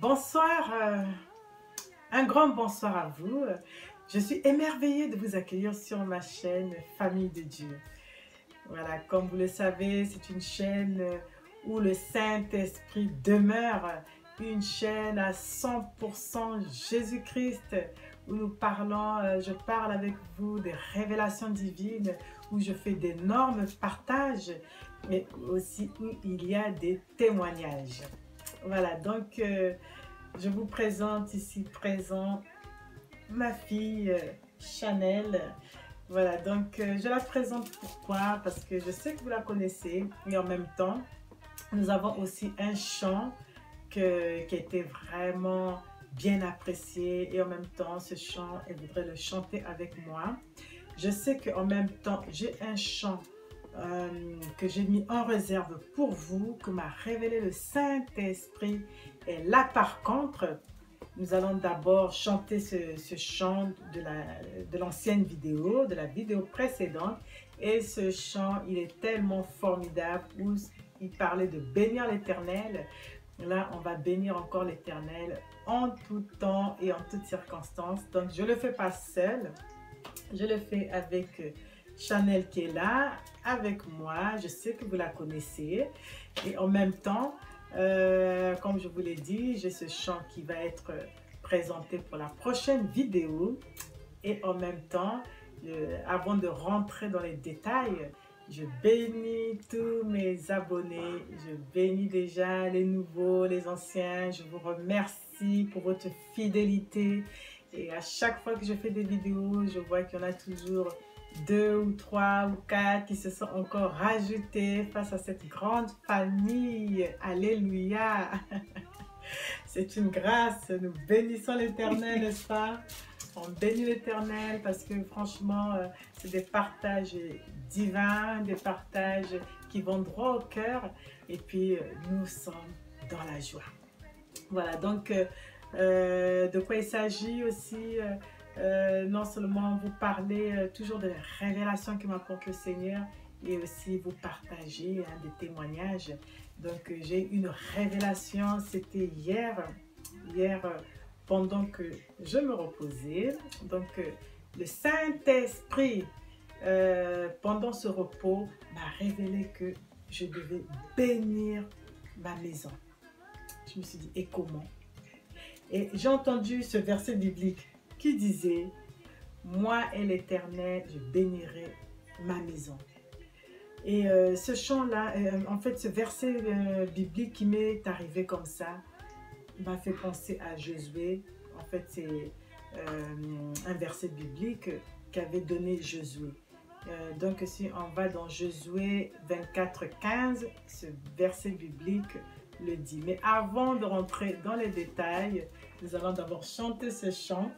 Bonsoir, un grand bonsoir à vous. Je suis émerveillée de vous accueillir sur ma chaîne Famille de Dieu. Voilà, comme vous le savez, c'est une chaîne où le Saint-Esprit demeure, une chaîne à 100% Jésus-Christ, où nous parlons, je parle avec vous des révélations divines, où je fais d'énormes partages, mais aussi où il y a des témoignages. Voilà, donc je vous présente ici présent ma fille Chanel. Voilà, donc je la présente pourquoi? Parce que je sais que vous la connaissez et en même temps, nous avons aussi un chant qui a été vraiment bien apprécié et en même temps, ce chant, elle voudrait le chanter avec moi. Je sais qu'en même temps, j'ai un chant que j'ai mis en réserve pour vous, que m'a révélé le Saint-Esprit. Et là, par contre, nous allons d'abord chanter ce chant de l'ancienne vidéo, de la vidéo précédente. Et ce chant, il est tellement formidable, où il parlait de bénir l'Éternel. Là, on va bénir encore l'Éternel en tout temps et en toutes circonstances. Donc, je ne le fais pas seul, je le fais avec Chanel qui est là, avec moi. Je sais que vous la connaissez. Et en même temps, comme je vous l'ai dit, j'ai ce chant qui va être présenté pour la prochaine vidéo. Et en même temps, avant de rentrer dans les détails, je bénis tous mes abonnés. Je bénis déjà les nouveaux, les anciens. Je vous remercie pour votre fidélité. Et à chaque fois que je fais des vidéos, je vois qu'il y en a toujours 2 ou 3 ou 4 qui se sont encore rajoutés face à cette grande famille. Alléluia! C'est une grâce. Nous bénissons l'Éternel, n'est-ce pas? On bénit l'Éternel parce que franchement, c'est des partages divins, des partages qui vont droit au cœur. Et puis, nous sommes dans la joie. Voilà, donc, de quoi il s'agit aussi, non seulement vous parler toujours de la révélation que m'apporte le Seigneur, et aussi vous partager des témoignages. Donc, j'ai une révélation, c'était hier pendant que je me reposais. Donc, le Saint-Esprit, pendant ce repos, m'a révélé que je devais bénir ma maison. Je me suis dit, et comment? Et j'ai entendu ce verset biblique qui disait, moi et l'Éternel, je bénirai ma maison. Et ce chant-là, en fait, ce verset biblique qui m'est arrivé comme ça, m'a fait penser à Josué. En fait, c'est un verset biblique qu'avait donné Josué. Donc, si on va dans Josué 24:15, ce verset biblique le dit. Mais avant de rentrer dans les détails, nous allons d'abord chanter ce chant.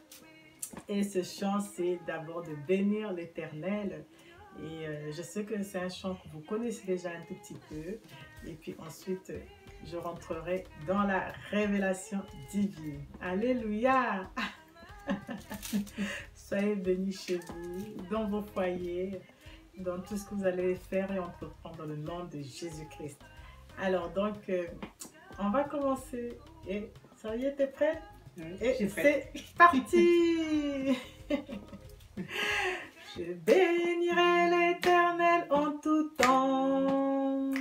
Et ce chant, c'est d'abord de bénir l'Éternel. Et je sais que c'est un chant que vous connaissez déjà un tout petit peu. Et puis ensuite, je rentrerai dans la révélation divine. Alléluia! Soyez bénis chez vous, dans vos foyers, dans tout ce que vous allez faire et entreprendre dans le nom de Jésus-Christ. Alors donc, on va commencer. Et ça y est, t'es prête? Oui, et c'est parti! Je bénirai l'Éternel en tout temps.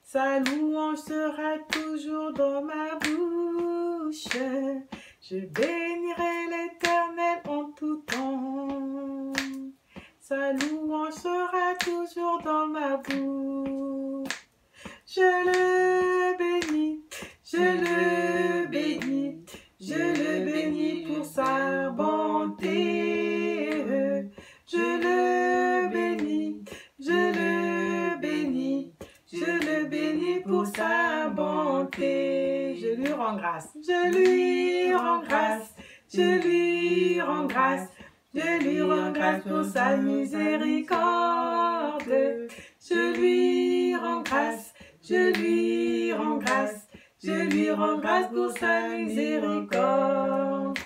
Sa louange sera toujours dans ma bouche. Je bénirai l'Éternel en tout temps. Sa louange sera toujours dans ma bouche. Je le bénis, je le bénis, je le bénis pour sa bonté. Je le bénis, je le bénis, je le bénis pour sa bonté. Je lui rends grâce, je lui rends grâce, je lui rends grâce, je lui rends grâce pour sa miséricorde. Je lui rends grâce, je lui rends grâce, je lui rends grâce pour sa miséricorde.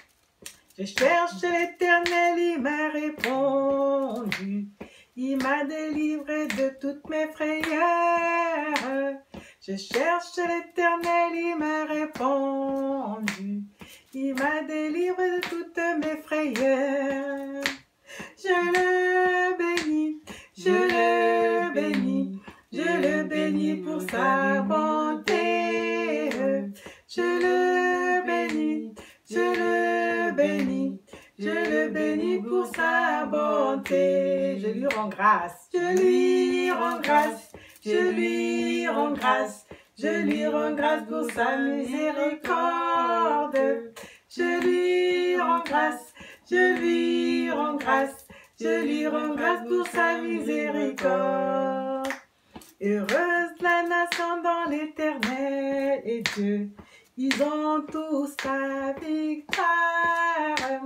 Je cherche l'Éternel, il m'a répondu. Il m'a délivré de toutes mes frayeurs. Je cherche l'Éternel, il m'a répondu. Il m'a délivré de toutes mes frayeurs. Je le bénis, je le bénis, je le bénis pour sa bonté. Je le bénis, je le bénis, je le bénis pour sa bonté. Je lui rends grâce, je lui rends grâce, je lui rends grâce, je lui rends grâce pour sa miséricorde. Je lui rends grâce, je lui rends grâce, je lui rends grâce pour sa miséricorde. Heureuse la nation dans l'Éternel et Dieu, ils ont tous la victoire.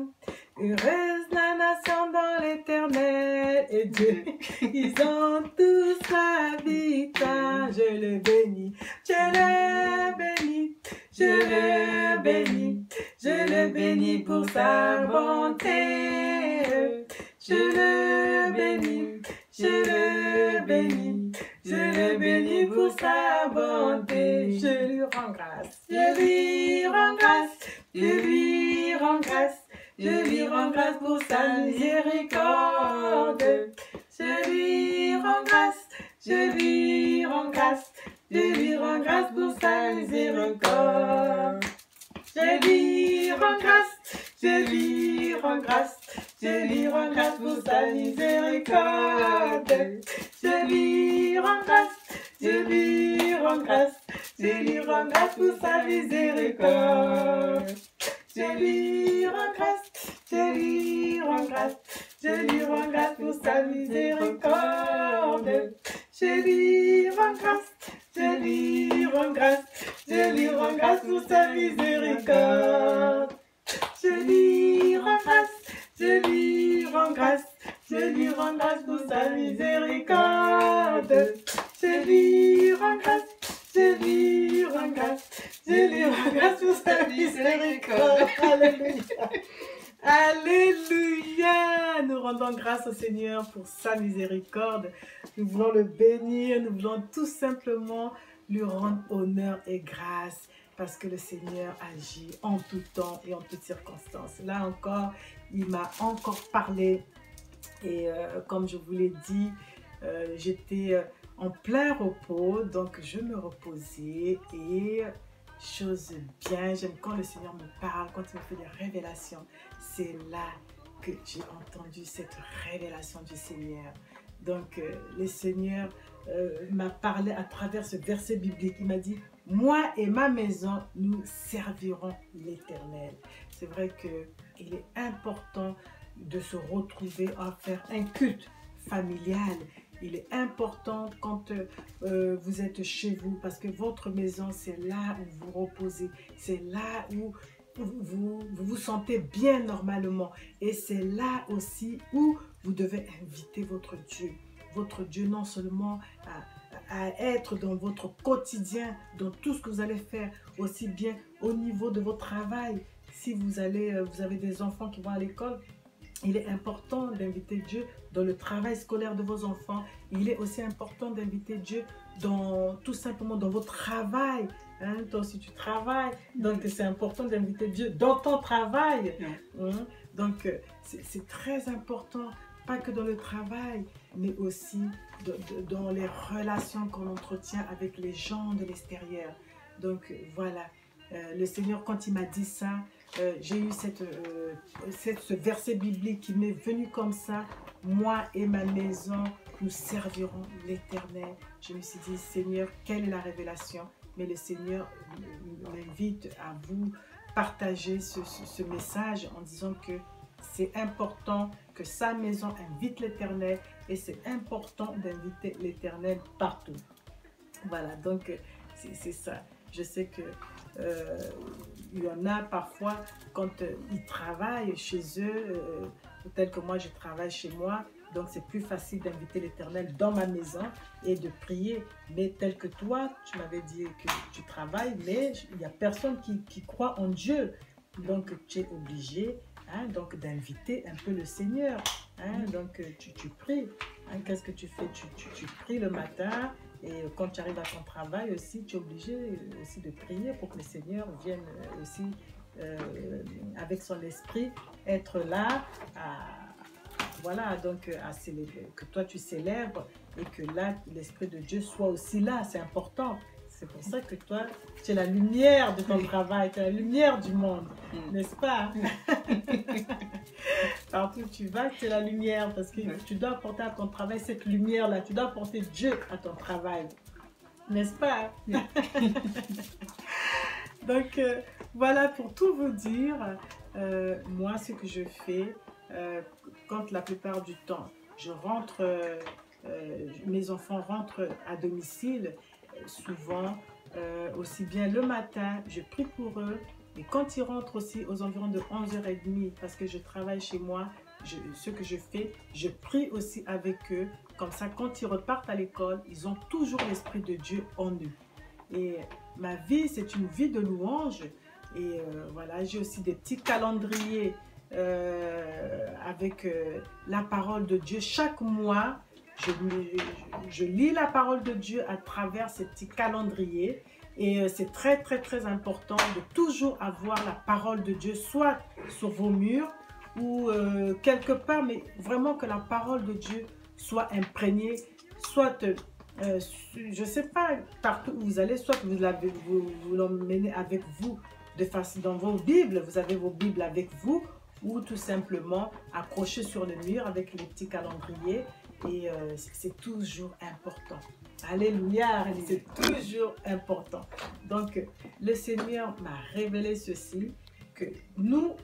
Heureuse la nation dans l'Éternel et Dieu, ils ont tous la victoire. Je le bénis, je le bénis, je le bénis, je le bénis pour sa bonté. Je le bénis, je le bénis, je le bénis pour sa bonté. Je lui rends grâce, je lui rends grâce, je lui rends grâce, je lui rends grâce pour sa miséricorde. Je lui rends grâce, je lui rends grâce, je lui rends grâce pour sa miséricorde. Je lui rends grâce, je lui rends grâce, je lui rends grâce pour sa miséricorde. Je lui rends grâce, je lui rends grâce, je lui rends grâce pour sa miséricorde. Je lui rends grâce, je lui rends grâce, je lui rends grâce pour sa miséricorde. Je lui rends grâce, je lui rends grâce, je lui rends grâce pour sa miséricorde. Je lui rends grâce, je lui rends grâce, je lui rends grâce pour sa miséricorde. Je lui rends grâce, je lui rends grâce, je lui rends grâce pour sa miséricorde. Alléluia. Alléluia. Nous rendons grâce au Seigneur pour sa miséricorde. Nous voulons le bénir, nous voulons tout simplement lui rendre honneur et grâce parce que le Seigneur agit en tout temps et en toutes circonstances. Là encore, il m'a encore parlé et comme je vous l'ai dit, j'étais en plein repos, donc je me reposais et chose bien, j'aime quand le Seigneur me parle, quand il me fait des révélations, c'est là que j'ai entendu cette révélation du Seigneur. Donc le Seigneur m'a parlé à travers ce verset biblique, il m'a dit, moi et ma maison, nous servirons l'Éternel. C'est vrai qu'il est important de se retrouver à faire un culte familial. Il est important quand vous êtes chez vous parce que votre maison, c'est là où vous reposez. C'est là où vous vous sentez bien normalement. Et c'est là aussi où vous devez inviter votre Dieu. Votre Dieu non seulement à être dans votre quotidien, dans tout ce que vous allez faire, aussi bien au niveau de votre travail. Si vous avez des enfants qui vont à l'école, il est important d'inviter Dieu dans le travail scolaire de vos enfants. Il est aussi important d'inviter Dieu tout simplement dans votre travail. Hein, toi aussi tu travailles, donc c'est important d'inviter Dieu dans ton travail. Hein, donc c'est très important, pas que dans le travail, mais aussi dans les relations qu'on entretient avec les gens de l'extérieur. Donc voilà, le Seigneur, quand il m'a dit ça, j'ai eu ce verset biblique qui m'est venu comme ça. Moi et ma maison, nous servirons l'Éternel. Je me suis dit, Seigneur, quelle est la révélation? Mais le Seigneur m'invite à vous partager ce message en disant que c'est important que sa maison invite l'Éternel et c'est important d'inviter l'Éternel partout. Voilà, donc c'est ça. Je sais que il y en a parfois quand ils travaillent chez eux, tel que moi je travaille chez moi, donc c'est plus facile d'inviter l'Éternel dans ma maison et de prier. Mais tel que toi, tu m'avais dit que tu travailles, mais il n'y a personne qui croit en Dieu. Donc tu es obligé donc d'inviter un peu le Seigneur. Donc tu pries. Qu'est-ce que tu fais? Tu pries le matin Et quand tu arrives à ton travail aussi, tu es obligé aussi de prier pour que le Seigneur vienne aussi avec son esprit être là voilà, donc à célébrer, que toi tu célèbres et que là l'Esprit de Dieu soit aussi là, c'est important. C'est pour ça que toi, tu es la lumière de ton travail, tu es la lumière du monde, n'est-ce pas? Partout où tu vas, tu es la lumière parce que tu dois apporter à ton travail cette lumière-là, tu dois apporter Dieu à ton travail, n'est-ce pas? Donc, voilà pour tout vous dire, moi ce que je fais, quand la plupart du temps, je rentre, mes enfants rentrent à domicile, souvent, aussi bien le matin, je prie pour eux, et quand ils rentrent aussi aux environs de 11h30, parce que je travaille chez moi, ce que je fais, je prie aussi avec eux, comme ça quand ils repartent à l'école, ils ont toujours l'Esprit de Dieu en eux. Et ma vie, c'est une vie de louange. Et voilà, j'ai aussi des petits calendriers avec la parole de Dieu. Chaque mois, je lis la parole de Dieu à travers ces petits calendriers. Et c'est très, très, très important de toujours avoir la parole de Dieu, soit sur vos murs ou quelque part, mais vraiment que la parole de Dieu soit imprégnée, soit... je ne sais pas, partout où vous allez, soit que vous l'emmenez avec vous de façon dans vos Bibles, vous avez vos Bibles avec vous, ou tout simplement accroché sur le mur avec les petits calendriers. Et c'est toujours important. Alléluia, c'est toujours important. Donc, le Seigneur m'a révélé ceci, que nous,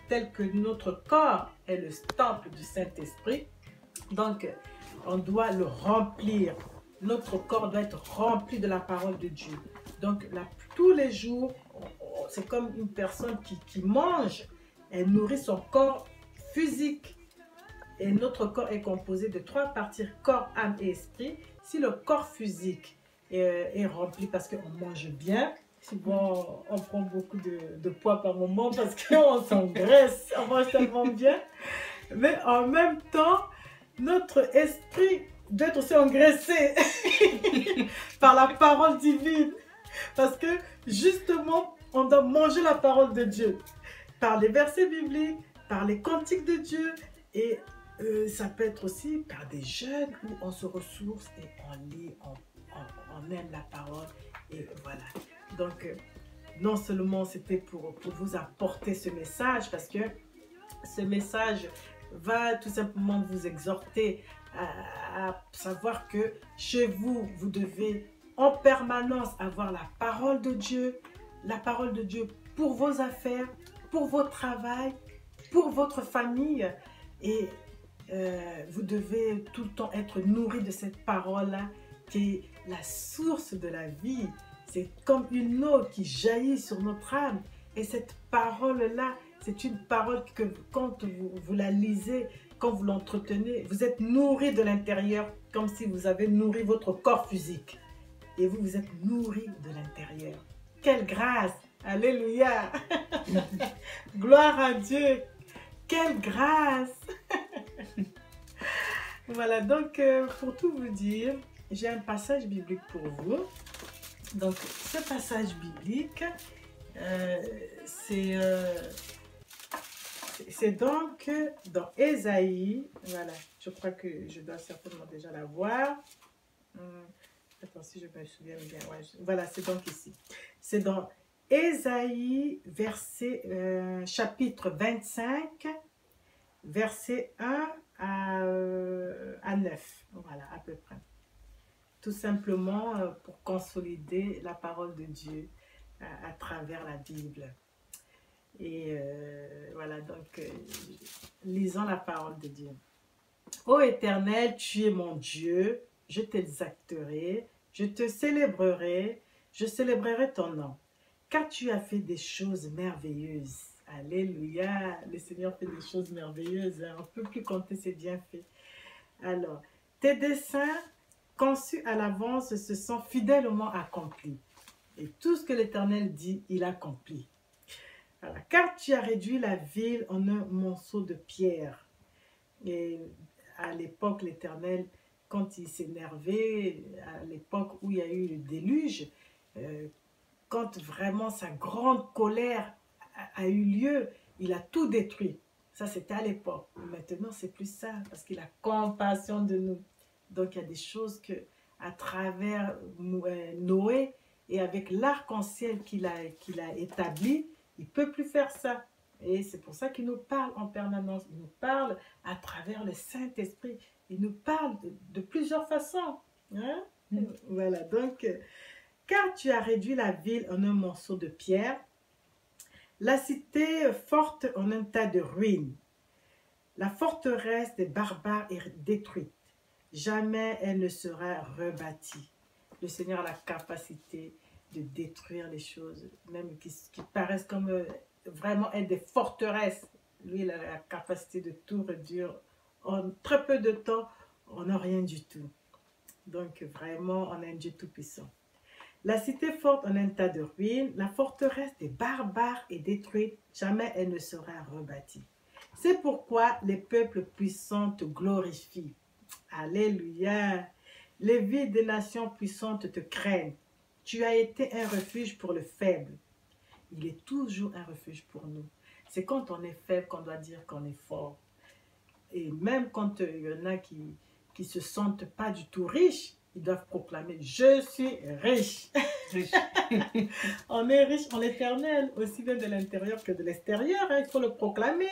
tel que notre corps est le temple du Saint-Esprit, donc on doit le remplir. Notre corps doit être rempli de la parole de Dieu. Donc, tous les jours, c'est comme une personne qui mange, elle nourrit son corps physique. Et notre corps est composé de 3 parties, corps, âme et esprit. Si le corps physique est rempli parce qu'on mange bien, souvent on prend beaucoup de poids par moment parce qu'on s'engraisse, on mange tellement bien. Mais en même temps, notre esprit doit être aussi engraissé par la parole divine. Parce que justement, on doit manger la parole de Dieu par les versets bibliques, par les cantiques de Dieu, et ça peut être aussi par des jeûnes où on se ressource et on lit, on aime la parole, et voilà. Donc, non seulement c'était pour vous apporter ce message, parce que ce message va tout simplement vous exhorter à savoir que chez vous, vous devez en permanence avoir la parole de Dieu pour vos affaires, pour votre travail, pour votre famille. Et vous devez tout le temps être nourri de cette parole-là qui est la source de la vie. C'est comme une eau qui jaillit sur notre âme. Et cette parole-là, c'est une parole que quand vous la lisez, quand vous l'entretenez, vous êtes nourri de l'intérieur comme si vous avez nourri votre corps physique. Et vous êtes nourri de l'intérieur. Quelle grâce! Alléluia! Gloire à Dieu! Quelle grâce! Voilà, donc pour tout vous dire, j'ai un passage biblique pour vous. Donc, ce passage biblique, c'est donc dans Ésaïe. Voilà, je crois que je dois certainement déjà la voir. Attends, si je me souviens bien. Ouais, voilà, c'est donc ici. C'est dans Ésaïe, chapitre 25, verset 1 à 9. Voilà, à peu près. Tout simplement pour consolider la parole de Dieu à travers la Bible. Et voilà, donc lisons la parole de Dieu. Ô Éternel, tu es mon Dieu, je t'exalterai, je te célébrerai, je célébrerai ton nom, car tu as fait des choses merveilleuses. Alléluia, le Seigneur fait des choses merveilleuses, hein. On ne peut plus compter ses bienfaits. Alors, tes desseins conçus à l'avance se sont fidèlement accomplis. Et tout ce que l'Éternel dit, il accomplit. Voilà. Car tu as réduit la ville en un monceau de pierre. Et à l'époque, l'Éternel quand il s'énervait, à l'époque où il y a eu le déluge, quand vraiment sa grande colère a eu lieu, il a tout détruit. Ça, c'était à l'époque. Maintenant, c'est plus ça, parce qu'il a compassion de nous. Donc, il y a des choses que, à travers Noé et avec l'arc-en-ciel qu'il a établi, il ne peut plus faire ça. Et c'est pour ça qu'il nous parle en permanence. Il nous parle à travers le Saint-Esprit. Il nous parle de plusieurs façons. Hein? Voilà, donc, car tu as réduit la ville en un morceau de pierre, la cité forte en un tas de ruines. La forteresse des barbares est détruite. Jamais elle ne sera rebâtie. Le Seigneur a la capacité de détruire les choses, même qui paraissent comme vraiment être des forteresses. Lui, il a la capacité de tout réduire en très peu de temps, on n'a rien du tout. Donc vraiment, on a un Dieu tout-puissant. La cité forte en un tas de ruines, la forteresse des barbares est détruite, jamais elle ne sera rebâtie. C'est pourquoi les peuples puissants te glorifient. Alléluia. Les villes des nations puissantes te craignent. Tu as été un refuge pour le faible. Il est toujours un refuge pour nous. C'est quand on est faible qu'on doit dire qu'on est fort. Et même quand il y en a qui se sentent pas du tout riches, ils doivent proclamer « Je suis riche ». On est riche en l'éternel, aussi bien de l'intérieur que de l'extérieur. Hein, il faut le proclamer.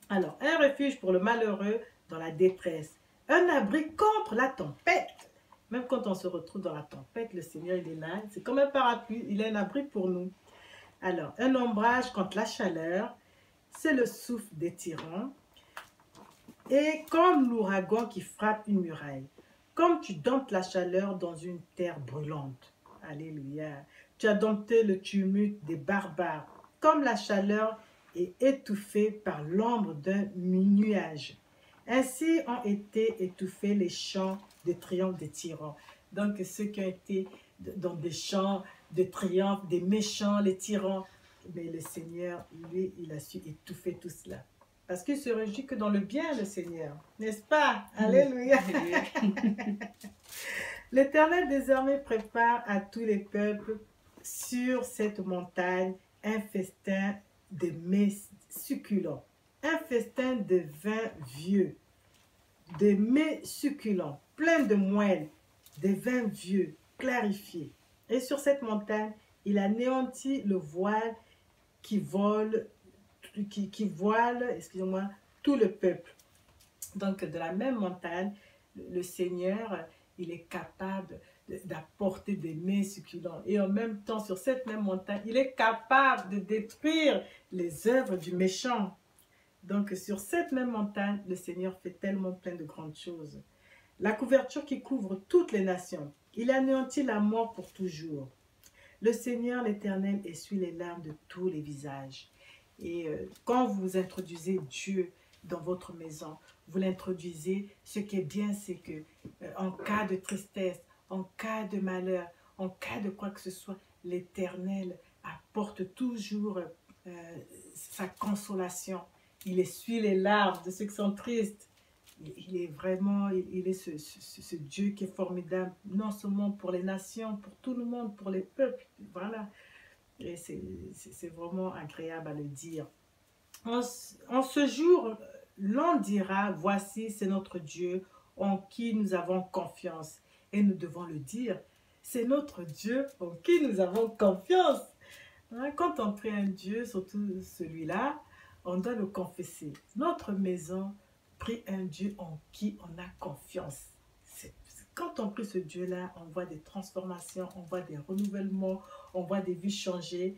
Alors, un refuge pour le malheureux dans la détresse. Un abri contre la tempête. Même quand on se retrouve dans la tempête, le Seigneur, il est là. C'est comme un parapluie. Il est un abri pour nous. Alors, un ombrage contre la chaleur. C'est le souffle des tyrans. Et comme l'ouragan qui frappe une muraille. Comme tu domptes la chaleur dans une terre brûlante. Alléluia. Tu as dompté le tumulte des barbares. Comme la chaleur est étouffée par l'ombre d'un nuage. Ainsi ont été étouffés les chants de triomphe des tyrans. Donc ceux qui ont été dans des chants de triomphe, des méchants, les tyrans, mais le Seigneur, lui, il a su étouffer tout cela. Parce qu'il se réjouit que dans le bien, le Seigneur. N'est-ce pas? Alléluia. L'Éternel désormais prépare à tous les peuples sur cette montagne un festin de mets succulents, un festin de vin vieux, de mets succulents, plein de moelle, de vins vieux, clarifiés. Et sur cette montagne, il anéantit le voile qui voile, excusez-moi, tout le peuple. Donc, de la même montagne, le Seigneur, il est capable d'apporter des mets succulents. Et en même temps, sur cette même montagne, il est capable de détruire les œuvres du méchant. Donc, sur cette même montagne, le Seigneur fait tellement plein de grandes choses. La couverture qui couvre toutes les nations. Il anéantit la mort pour toujours. Le Seigneur, l'Éternel, essuie les larmes de tous les visages. Et quand vous introduisez Dieu dans votre maison, vous l'introduisez, ce qui est bien, c'est que en cas de tristesse, en cas de malheur, en cas de quoi que ce soit, l'Éternel apporte toujours sa consolation. Il essuie les larmes de ceux qui sont tristes. Il est vraiment, il est ce Dieu qui est formidable, non seulement pour les nations, pour tout le monde, pour les peuples. Voilà. Et c'est vraiment agréable à le dire. En ce jour, l'on dira, voici, c'est notre Dieu en qui nous avons confiance. Et nous devons le dire, c'est notre Dieu en qui nous avons confiance. Hein, quand on prie un Dieu, surtout celui-là, on doit le confesser. Notre maison prie un Dieu en qui on a confiance. Quand on prie ce Dieu-là, on voit des transformations, on voit des renouvellements, on voit des vies changer.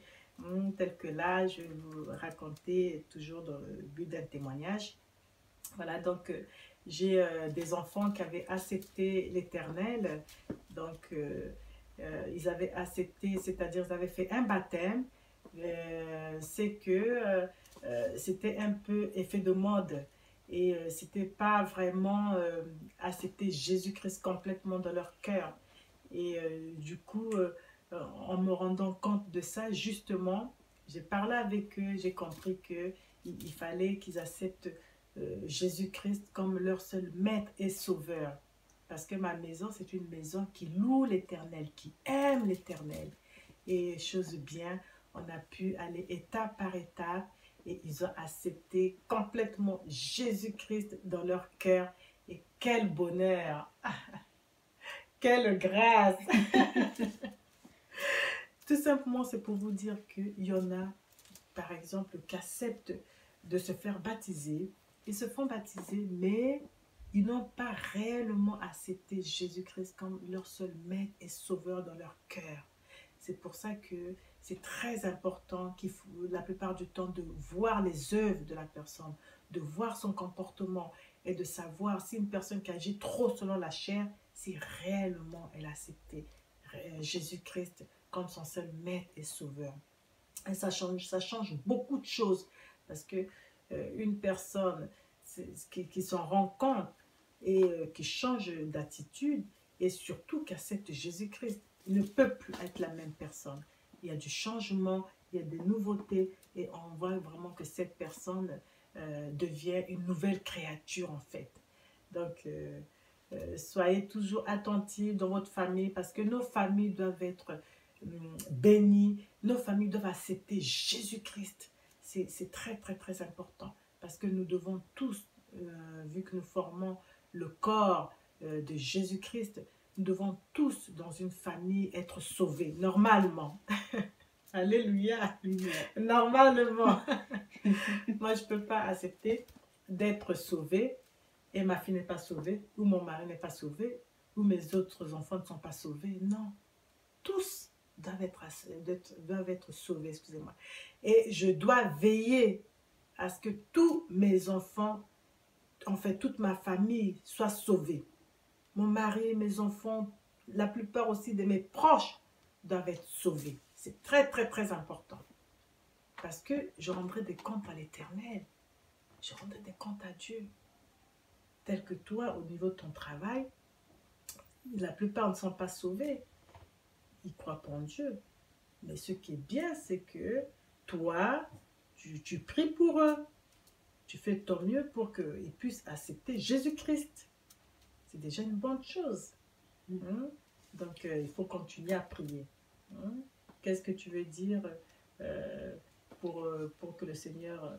Tel que là, je vais vous raconter toujours dans le but d'un témoignage. Voilà, donc j'ai des enfants qui avaient accepté l'Éternel. Donc, ils avaient accepté, c'est-à-dire ils avaient fait un baptême. C'est que c'était un peu effet de mode. Et c'était pas vraiment accepter Jésus-Christ complètement dans leur cœur. Et du coup, en me rendant compte de ça, justement, j'ai parlé avec eux, j'ai compris qu'il fallait qu'ils acceptent Jésus-Christ comme leur seul maître et sauveur. Parce que ma maison, c'est une maison qui loue l'Éternel, qui aime l'Éternel. Et chose bien, on a pu aller étape par étape et ils ont accepté complètement Jésus-Christ dans leur cœur. Et quel bonheur! Quelle grâce! Tout simplement, c'est pour vous dire qu'il y en a, par exemple, qui acceptent de se faire baptiser. Ils se font baptiser, mais ils n'ont pas réellement accepté Jésus-Christ comme leur seul maître et sauveur dans leur cœur. C'est pour ça que c'est très important qu'il faut, la plupart du temps, de voir les œuvres de la personne, de voir son comportement et de savoir si une personne qui agit trop selon la chair, si réellement elle a accepté Jésus-Christ comme son seul maître et sauveur. Et ça change beaucoup de choses parce que une personne qui s'en rend compte et qui change d'attitude et surtout qui accepte Jésus-Christ, il ne peut plus être la même personne. Il y a du changement, il y a des nouveautés et on voit vraiment que cette personne devient une nouvelle créature en fait. Donc, soyez toujours attentifs dans votre famille parce que nos familles doivent être bénies, nos familles doivent accepter Jésus-Christ. C'est très, très, très important parce que nous devons tous, vu que nous formons le corps de Jésus-Christ, nous devons tous dans une famille être sauvés, normalement. Alléluia. Normalement. Moi, je ne peux pas accepter d'être sauvé et ma fille n'est pas sauvée, ou mon mari n'est pas sauvé, ou mes autres enfants ne sont pas sauvés. Non. Tous doivent être sauvés, excusez-moi. Et je dois veiller à ce que tous mes enfants, en fait, toute ma famille soit sauvée. Mon mari, mes enfants, la plupart aussi de mes proches doivent être sauvés. C'est très, très, très important. Parce que je rendrai des comptes à l'Éternel. Je rendrai des comptes à Dieu. Tel que toi, au niveau de ton travail, la plupart ne sont pas sauvés. Ils croient pas en Dieu. Mais ce qui est bien, c'est que toi, tu pries pour eux. Tu fais ton mieux pour qu'ils puissent accepter Jésus-Christ. C'est déjà une bonne chose. Donc, il faut continuer à prier. Qu'est-ce que tu veux dire pour que le Seigneur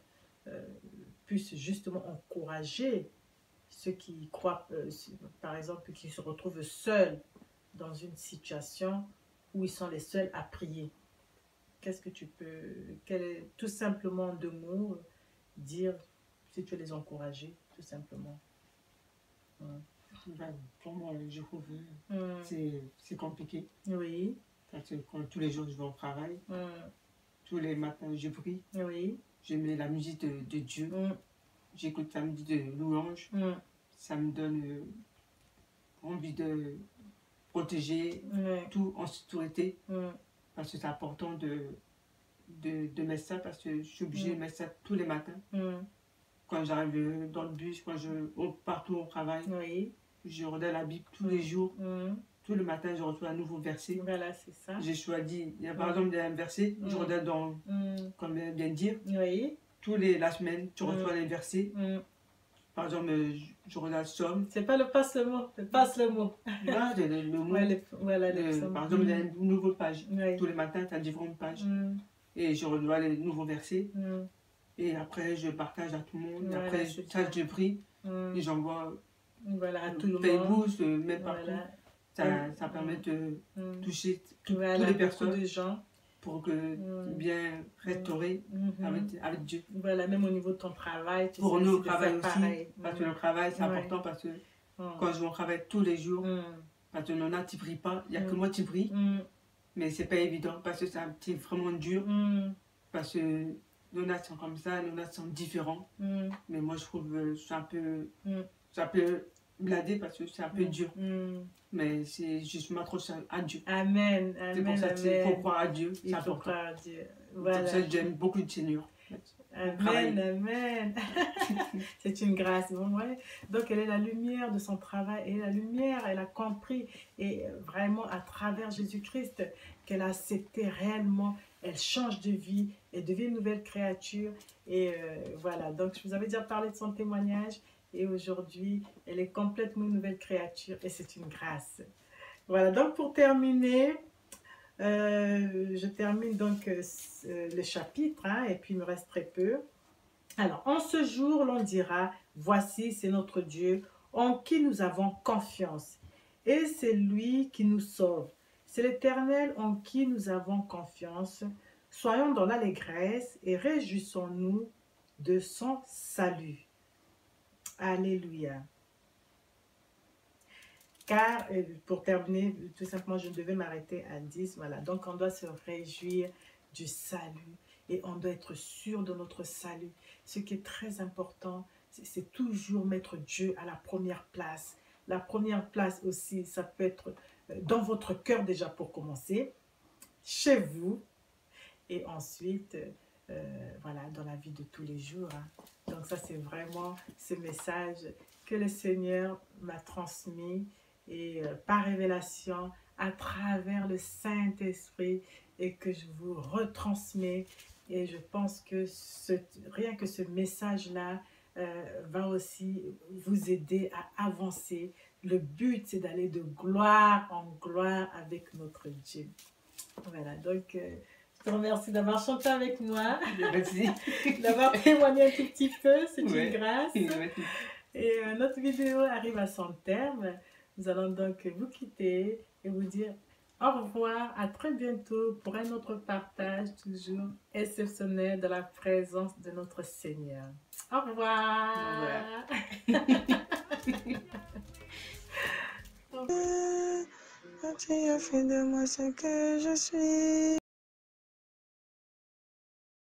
puisse justement encourager ceux qui croient, par exemple, qui se retrouvent seuls dans une situation où ils sont les seuls à prier. Qu'est-ce que tu peux, tout simplement deux mots, dire si tu veux les encourager, tout simplement. Pour moi, je trouve c'est compliqué. Oui. Parce que quand tous les jours je vais au travail, tous les matins je prie, oui. Je mets la musique de Dieu, j'écoute la musique de louange, ça me donne envie de protéger tout en sécurité, parce que c'est important de mettre ça, parce que je suis obligée de mettre ça tous les matins. Quand j'arrive dans le bus, partout au travail, je regarde la Bible tous les jours. Tout le matin, je reçois un nouveau verset. Voilà, c'est ça. J'ai choisi, il y a par exemple un verset, je regarde dans, comme vient de dire, la semaine, tu reçois les versets. Par exemple, je regarde Somme. C'est pas le passe le mot, passe le mot. Là, j'ai le mot. Par exemple, il y a une nouvelle page. Tous les matins, tu as différentes pages. Et je reçois les nouveaux versets. Et après, je partage à tout le monde. Voilà, après, ça, je prie. Et j'envoie à tout le Facebook, monde. même partout. Ça permet de toucher toutes les personnes, beaucoup de gens, pour que bien restaurer avec Dieu. Voilà, même au niveau de ton travail. Pour nous, au travail aussi, parce que le travail c'est important, parce que quand je vais au travail tous les jours, parce que Nona, tu ne pries pas, il n'y a que moi qui prie, mais c'est pas évident, parce que c'est vraiment dur, parce que Nona sont comme ça, Nona sont différents, mais moi je trouve que c'est un peu bladé parce que c'est un peu dur. Mais c'est juste m'accrocher à Dieu. Amen. C'est pour ça qu'il faut croire à Dieu. Il faut croire à Dieu. Voilà. C'est pour ça que j'aime beaucoup le Seigneur. Amen, amen. C'est une grâce. Ouais. Donc elle est la lumière de son travail. Elle est la lumière, elle a compris. Et vraiment à travers Jésus-Christ qu'elle a accepté réellement. Elle change de vie, elle devient une nouvelle créature. Et voilà, donc je vous avais déjà parlé de son témoignage. et aujourd'hui, elle est complètement une nouvelle créature et c'est une grâce. Voilà, donc pour terminer, je termine donc le chapitre, hein, et puis il me reste très peu. Alors, en ce jour, l'on dira, voici, c'est notre Dieu, en qui nous avons confiance, et c'est lui qui nous sauve. C'est l'Éternel en qui nous avons confiance. Soyons dans l'allégresse et réjouissons-nous de son salut. Alléluia. Car, pour terminer, tout simplement, je devais m'arrêter à 10. Voilà, donc on doit se réjouir du salut et on doit être sûr de notre salut. Ce qui est très important, c'est toujours mettre Dieu à la première place. La première place aussi, ça peut être dans votre cœur déjà pour commencer, chez vous, et ensuite, voilà, dans la vie de tous les jours. Hein. Donc ça, c'est vraiment ce message que le Seigneur m'a transmis et par révélation, à travers le Saint-Esprit, et que je vous retransmets. Et je pense que rien que ce message-là va aussi vous aider à avancer. Le but, c'est d'aller de gloire en gloire avec notre Dieu. Voilà, donc je te remercie d'avoir chanté avec moi, d'avoir témoigné un tout petit peu, c'est une grâce. Et notre vidéo arrive à son terme. Nous allons donc vous quitter et vous dire au revoir, à très bientôt pour un autre partage toujours exceptionnel de la présence de notre Seigneur. Au revoir. Tu as fait de moi ce que je suis.